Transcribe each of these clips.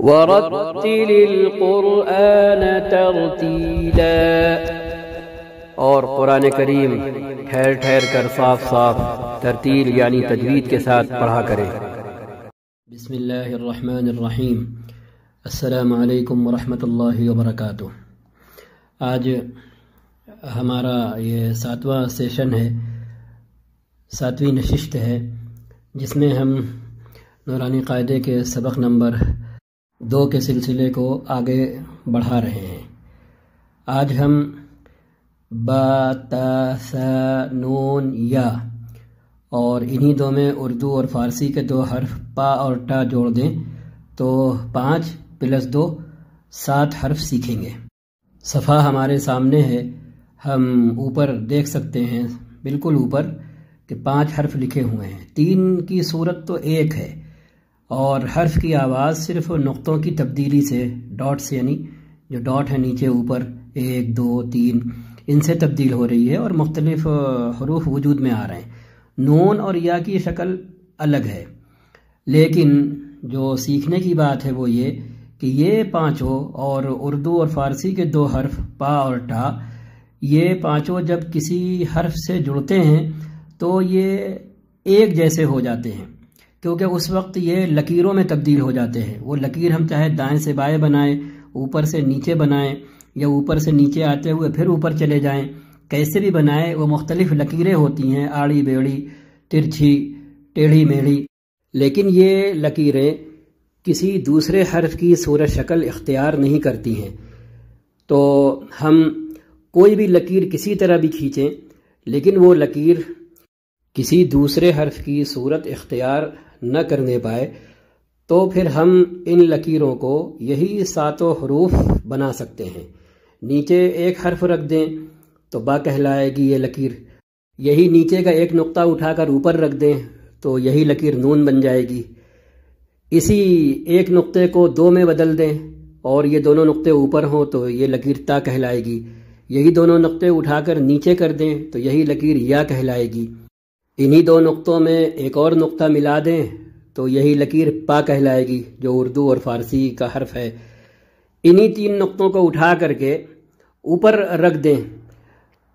وَرَتِّلِ الْقُرْآنَ تَرْتِيلًا، اور قرآن کریم ٹھہر ٹھہر کر صاف صاف ترتیل یعنی تجوید کے ساتھ پڑھا کریں۔ بسم اللہ الرحمن الرحیم۔ السلام علیکم ورحمۃ اللہ وبرکاتہ۔ آج ہمارا یہ 7واں سیشن ہے، 7ویں نشست ہے، جس میں ہم نورانی قاعدے کے سبق نمبر 2 کے سلسلے کو آگے بڑھا رہے ہیں۔ آج ہم با تا سا نون یا اور انہی دو میں اردو اور فارسی کے 2 حرف پا اور ٹا جوڑ دیں تو 5 + 2 7 حرف سیکھیں گے۔ صفحہ ہمارے سامنے ہے، ہم اوپر دیکھ سکتے ہیں بالکل اوپر کہ 5 حرف لکھے ہوئے ہیں۔ 3 کی صورت تو 1 ہے اور حرف کی آواز صرف نقطوں کی تبدیلی سے، ڈاٹ سے، یعنی جو ڈاٹ ہے نیچے اوپر 1 2 3 ان سے تبدیل ہو رہی ہے اور مختلف حروف وجود میں آ رہے ہیں۔ نون اور یا کی شکل الگ ہے، لیکن جو سیکھنے کی بات ہے وہ یہ کہ یہ 5 اور اردو اور فارسی کے 2 حرف پا اور ٹا، یہ 5 جب کسی حرف سے جڑتے ہیں تو یہ ایک جیسے ہو جاتے ہیں، کیونکہ اس وقت یہ لکیروں میں تبدیل ہو جاتے ہیں۔ وہ لکیر ہم چاہے دائیں سے بائیں بنائیں، اوپر سے نیچے بنائیں، یا اوپر سے نیچے آتے ہوئے پھر اوپر چلے جائیں، کیسے بھی بنائیں، وہ مختلف لکیریں ہوتی ہیں، آڑی بیڑی، ترچھی، ٹیڑھی میڑھی، لیکن یہ لکیریں کسی دوسرے حرف کی صورت شکل اختیار نہیں کرتی ہیں۔ تو ہم کوئی بھی لکیر کسی طرح بھی کھینچیں، لیکن وہ لکیر کسی دوسرے حرف کی صورت اختیار نہ کرنے پائے تو پھر ہم ان لکیروں کو یہی 7 حروف بنا سکتے ہیں۔ نیچے ایک حرف رکھ دیں تو با کہلائے گی یہ لکیر، یہی نیچے کا ایک نقطہ اٹھا کر اوپر رکھ دیں تو یہی لکیر نون بن جائے گی۔ اسی ایک نقطے کو 2 میں بدل دیں اور یہ دونوں نقطے اوپر ہوں تو یہ لکیر تا کہلائے گی۔ یہی دونوں نقطے اٹھا کر نیچے کر دیں تو یہی لکیر یا کہلائے گی۔ انہی 2 نقطوں میں ایک اور نقطہ ملا دیں تو یہی لکیر پا کہلائے گی، جو اردو اور فارسی کا حرف ہے۔ انہی 3 نقطوں کو اٹھا کر کے اوپر رکھ دیں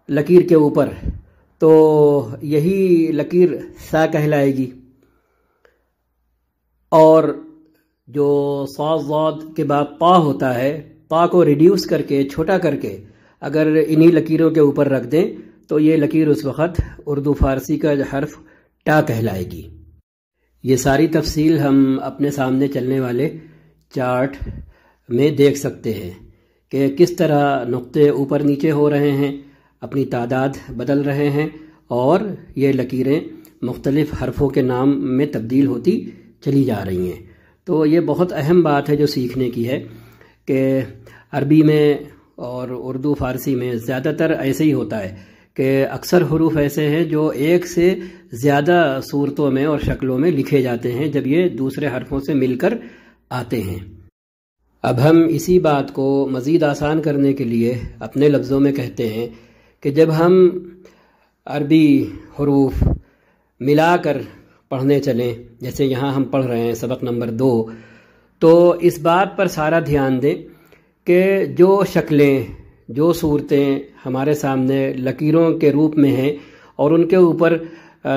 لکیر کے اوپر تو یہی لکیر سا کہلائے گی۔ اور جو صاد ضاد کے بعد طا ہوتا ہے، طا کو ریڈیوس کر کے، چھوٹا کر کے اگر انہی لکیروں کے اوپر رکھ دیں تو یہ لکیر اس وقت اردو فارسی کا حرف ٹا کہلائے گی۔ یہ ساری تفصیل ہم اپنے سامنے چلنے والے چارٹ میں دیکھ سکتے ہیں کہ کس طرح نقطے اوپر نیچے ہو رہے ہیں، اپنی تعداد بدل رہے ہیں اور یہ لکیریں مختلف حرفوں کے نام میں تبدیل ہوتی چلی جا رہی ہیں۔ تو یہ بہت اہم بات ہے جو سیکھنے کی ہے کہ عربی میں اور اردو فارسی میں زیادہ تر ایسے ہی ہوتا ہے کہ اکثر حروف ایسے ہیں جو ایک سے زیادہ صورتوں میں اور شکلوں میں لکھے جاتے ہیں جب یہ دوسرے حرفوں سے مل کر آتے ہیں۔ اب ہم اسی بات کو مزید آسان کرنے کے لیے اپنے لفظوں میں کہتے ہیں کہ جب ہم عربی حروف ملا کر پڑھنے چلیں، جیسے یہاں ہم پڑھ رہے ہیں سبق نمبر 2، تو اس بات پر سارا دھیان دیں کہ جو شکلیں، جو صورتیں ہمارے سامنے لکیروں کے روپ میں ہیں اور ان کے اوپر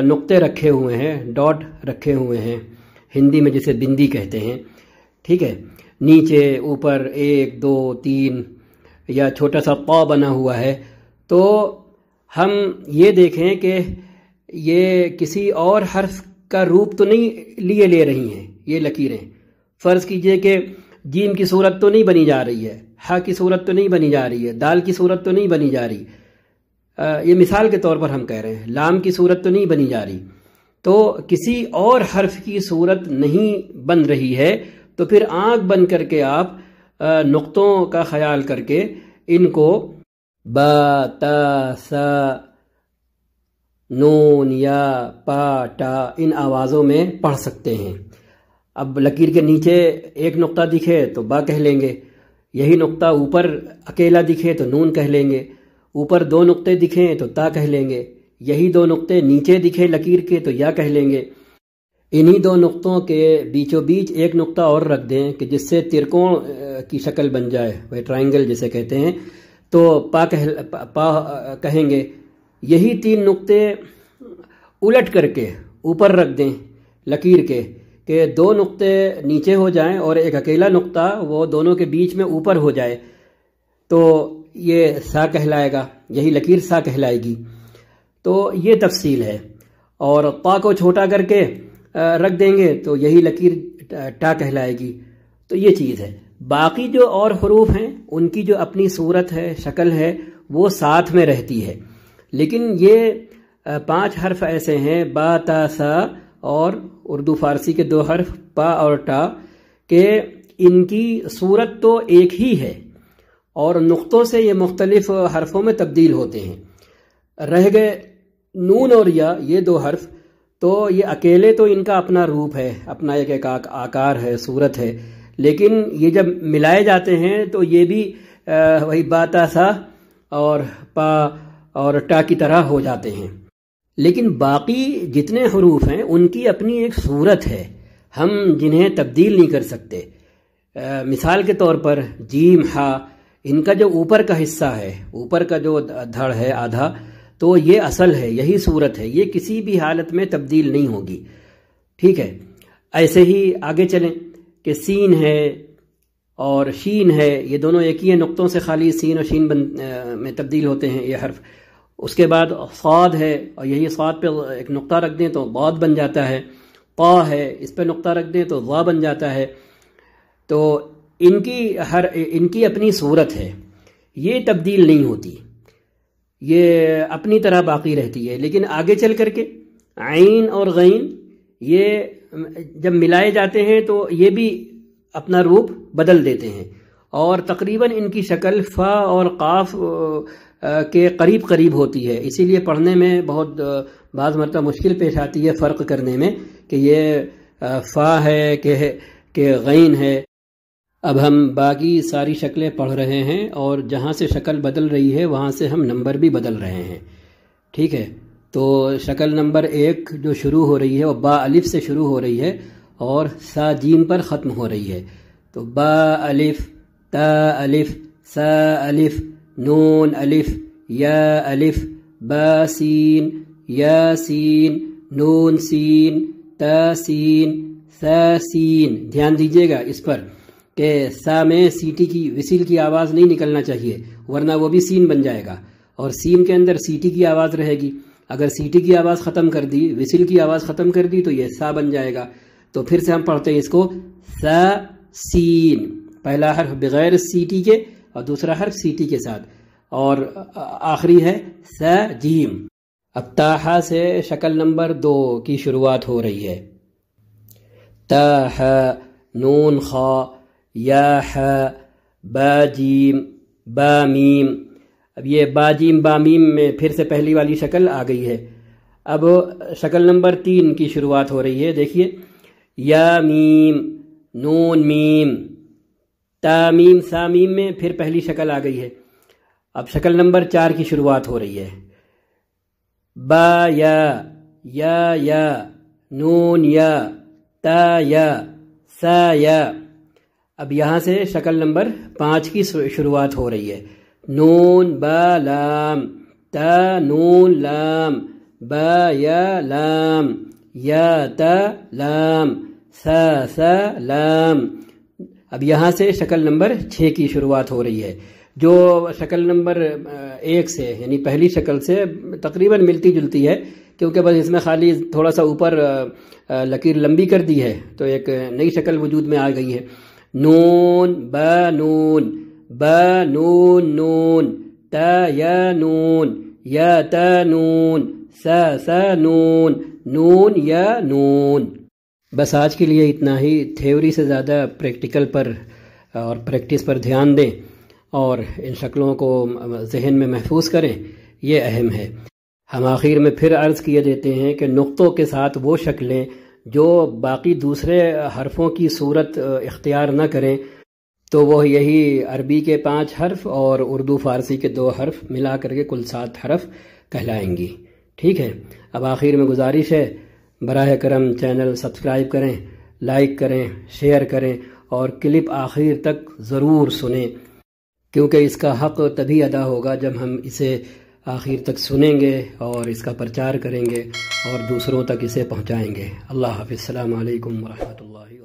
نقطے رکھے ہوئے ہیں، ڈاٹ رکھے ہوئے ہیں، ہندی میں جسے بندی کہتے ہیں، ٹھیک ہے، نیچے اوپر 1 2 3 یا چھوٹا سا طا بنا ہوا ہے، تو ہم یہ دیکھیں کہ یہ کسی اور حرف کا روپ تو نہیں لیے لے رہی ہیں یہ لکیریں۔ فرض کیجئے کہ جیم کی صورت تو نہیں بنی جا رہی ہے، ہا کی صورت تو نہیں بنی جا رہی ہے، دال کی صورت تو نہیں بنی جا رہی، یہ مثال کے طور پر ہم کہہ رہے ہیں، لام کی صورت تو نہیں بنی جا رہی، تو کسی اور حرف کی صورت نہیں بن رہی ہے تو پھر آنکھ بند کر کے آپ نقطوں کا خیال کر کے ان کو با تا سا نون یا پا ٹا ان آوازوں میں پڑھ سکتے ہیں۔ اب لکیر کے نیچے ایک نقطہ دکھے تو با کہہ لیں گے، یہی نقطہ اوپر اکیلا دکھے تو نون کہہ لیں گے، اوپر 2 نقطے دکھیں تو تا کہہ لیں گے، یہی 2 نقطے نیچے دکھے لکیر کے تو یا کہہ لیں گے۔ انہی دو نقطوں کے بیچوں بیچ ایک نقطہ اور رکھ دیں کہ جس سے ترکوڑ کی شکل بن جائے، وہ ٹرائنگل جسے کہتے ہیں، تو پا کہیں گے۔ یہی 3 نقطے الٹ کر کے اوپر رکھ دیں لکیر کے، کہ 2 نقطے نیچے ہو جائیں اور ایک اکیلا نقطہ وہ دونوں کے بیچ میں اوپر ہو جائے، تو یہ سا کہلائے گا، یہی لکیر سا کہلائے گی۔ تو یہ تفصیل ہے۔ اور طا کو چھوٹا کر کے رکھ دیں گے تو یہی لکیر ٹا کہلائے گی۔ تو یہ چیز ہے۔ باقی جو اور حروف ہیں ان کی جو اپنی صورت ہے، شکل ہے، وہ ساتھ میں رہتی ہے، لیکن یہ 5 حرف ایسے ہیں، با تا سا، اور اردو فارسی کے 2 حرف پا اور ٹا، کہ ان کی صورت تو ایک ہی ہے اور نقطوں سے یہ مختلف حرفوں میں تبدیل ہوتے ہیں۔ رہ گئے نون اور یا، یہ 2 حرف، تو یہ اکیلے تو ان کا اپنا روپ ہے، اپنا ایک آکار ہے، صورت ہے، لیکن یہ جب ملائے جاتے ہیں تو یہ بھی وہی با تا سا اور پا اور ٹا کی طرح ہو جاتے ہیں۔ لیکن باقی جتنے حروف ہیں ان کی اپنی ایک صورت ہے، ہم جنہیں تبدیل نہیں کر سکتے۔ مثال کے طور پر جیم ہا، ان کا جو اوپر کا حصہ ہے، اوپر کا جو دھڑ ہے آدھا، تو یہ اصل ہے، یہی صورت ہے، یہ کسی بھی حالت میں تبدیل نہیں ہوگی۔ ٹھیک ہے، ایسے ہی آگے چلیں کہ سین ہے اور شین ہے، یہ دونوں ایک ہی ہیں، نقطوں سے خالی سین اور شین میں تبدیل ہوتے ہیں یہ حرف۔ اس کے بعد صاد ہے، اور یہی صاد پہ ایک نقطہ رکھ دیں تو ضاد بن جاتا ہے۔ طا ہے، اس پہ نقطہ رکھ دیں تو ضا بن جاتا ہے۔ تو ان کی اپنی صورت ہے، یہ تبدیل نہیں ہوتی، یہ اپنی طرح باقی رہتی ہے۔ لیکن آگے چل کر کے عین اور غین، یہ جب ملائے جاتے ہیں تو یہ بھی اپنا روپ بدل دیتے ہیں، اور تقریباً ان کی شکل فا اور قاف کے قریب قریب ہوتی ہے، اسی لیے پڑھنے میں بہت بعض مرتبہ مشکل پیش آتی ہے فرق کرنے میں کہ یہ فا ہے کہ غین ہے۔ اب ہم باقی ساری شکلیں پڑھ رہے ہیں، اور جہاں سے شکل بدل رہی ہے وہاں سے ہم نمبر بھی بدل رہے ہیں۔ ٹھیک ہے، تو شکل نمبر 1 جو شروع ہو رہی ہے وہ با الف سے شروع ہو رہی ہے اور سا جیم پر ختم ہو رہی ہے۔ تو با الف، تا الف، سا الف، نون الف، یا الف، با سین، یا سین، نون سین، تا سین، سا سین۔ دھیان دیجیے گا اس پر کہ سا میں سیٹی کی وسیل کی آواز نہیں نکلنا چاہیے، ورنہ وہ بھی سین بن جائے گا، اور سین کے اندر سیٹی کی آواز رہے گی۔ اگر سیٹی کی آواز ختم کر دی، وسیل کی آواز ختم کر دی، تو یہ سا بن جائے گا۔ تو پھر سے ہم پڑھتے ہیں اس کو، سا سین، پہلا حرف بغیر سیٹی کے اور دوسرا حرف سیٹی کے ساتھ، اور آخری ہے سا جیم۔ اب تاہا سے شکل نمبر 2 کی شروعات ہو رہی ہے۔ تاہا، نون خا، یا ہا، با جیم، با میم۔ اب یہ با جیم با میم میں پھر سے پہلی والی شکل آ گئی ہے۔ اب شکل نمبر 3 کی شروعات ہو رہی ہے، دیکھیے، یا میم، نون میم، تا میم، سا میم میں پھر پہلی شکل آ گئی ہے۔ اب شکل نمبر 4 کی شروعات ہو رہی ہے۔ با یا، نون یا، تا یا، سا یا۔ اب یہاں سے شکل نمبر 5 کی شروعات ہو رہی ہے۔ نون با لام، تا نون لام، با یا لام، یا تا لام، سا لام۔ اب یہاں سے شکل نمبر 6 کی شروعات ہو رہی ہے، جو شکل نمبر 1 سے یعنی پہلی شکل سے تقریباً ملتی جلتی ہے، کیونکہ بس اس میں خالی تھوڑا سا اوپر لکیر لمبی کر دی ہے تو ایک نئی شکل وجود میں آ گئی ہے۔ نون با نون، با نون نون، تا یا نون، یا تا نون، سا نون، نون یا نون۔ بس آج کے لیے اتنا ہی۔ تھیوری سے زیادہ پریکٹیکل پر اور پریکٹس پر دھیان دیں اور ان شکلوں کو ذہن میں محفوظ کریں، یہ اہم ہے۔ ہم آخر میں پھر عرض کیے دیتے ہیں کہ نقطوں کے ساتھ وہ شکلیں جو باقی دوسرے حرفوں کی صورت اختیار نہ کریں، تو وہ یہی عربی کے 5 حرف اور اردو فارسی کے 2 حرف ملا کر کے کل 7 حرف کہلائیں گی۔ ٹھیک ہے، اب آخر میں گزارش ہے براہ کرم چینل سبسکرائب کریں، لائک کریں، شیئر کریں اور کلپ آخر تک ضرور سنیں، کیونکہ اس کا حق تبھی ادا ہوگا جب ہم اسے آخر تک سنیں گے اور اس کا پرچار کریں گے اور دوسروں تک اسے پہنچائیں گے۔ اللہ حافظ۔ السلام علیکم ورحمۃ اللہ۔